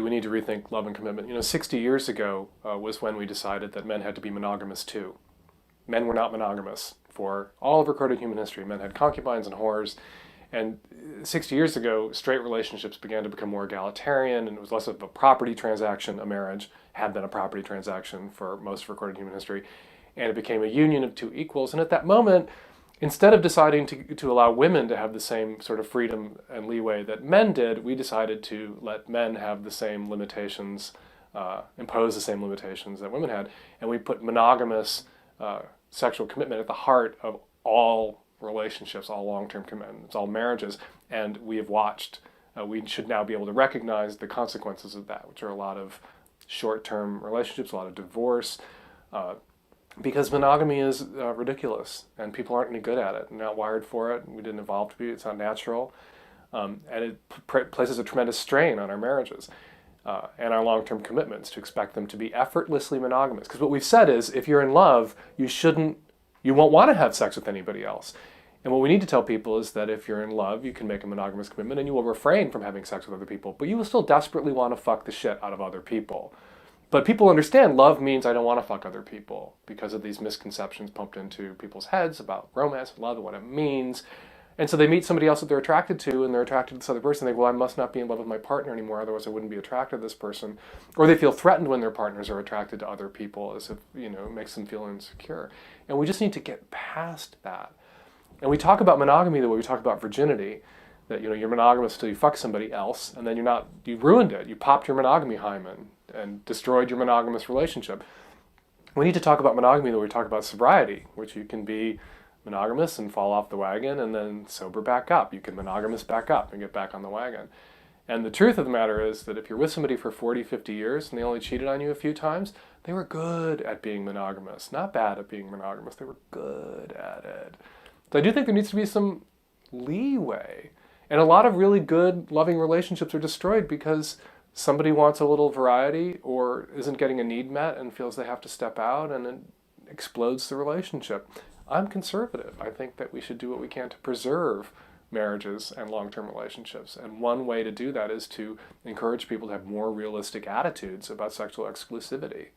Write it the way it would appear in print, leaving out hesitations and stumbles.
We need to rethink love and commitment. 60 years ago was when we decided that men had to be monogamous too. Men were not monogamous for all of recorded human history. Men had concubines and whores. And 60 years ago, straight relationships began to become more egalitarian, and it was less of a property transaction. A marriage had been a property transaction for most of recorded human history. And it became a union of two equals. And at that moment, instead of deciding to allow women to have the same sort of freedom and leeway that men did, we decided to let men have the same limitations, impose the same limitations that women had. And we put monogamous sexual commitment at the heart of all relationships, all long-term commitments, all marriages. And we have watched, we should now be able to recognize the consequences of that, which are a lot of short-term relationships, a lot of divorce, because monogamy is ridiculous, and people aren't any good at it. They're not wired for it. We didn't evolve to be. It's not natural, and it places a tremendous strain on our marriages and our long-term commitments to expect them to be effortlessly monogamous. Because what we've said is, if you're in love, you won't want to have sex with anybody else. And what we need to tell people is that if you're in love, you can make a monogamous commitment, and you will refrain from having sex with other people, but you will still desperately want to fuck the shit out of other people. But people understand love means I don't want to fuck other people because of these misconceptions pumped into people's heads about romance and love and what it means. And so they meet somebody else that they're attracted to, and they're attracted to this other person. They go, well, I must not be in love with my partner anymore, otherwise I wouldn't be attracted to this person. Or they feel threatened when their partners are attracted to other people, as if, it makes them feel insecure. And we just need to get past that. And we talk about monogamy the way we talk about virginity, that you're monogamous till you fuck somebody else, and then you ruined it. You popped your monogamy hymen and destroyed your monogamous relationship. We need to talk about monogamy the way we talk about sobriety, which you can be monogamous and fall off the wagon and then sober back up. You can monogamous back up and get back on the wagon. And the truth of the matter is that if you're with somebody for 40, 50 years and they only cheated on you a few times, they were good at being monogamous, not bad at being monogamous. They were good at it. So I do think there needs to be some leeway. And a lot of really good, loving relationships are destroyed because somebody wants a little variety or isn't getting a need met and feels they have to step out, and it explodes the relationship. I'm conservative. I think that we should do what we can to preserve marriages and long-term relationships. And one way to do that is to encourage people to have more realistic attitudes about sexual exclusivity.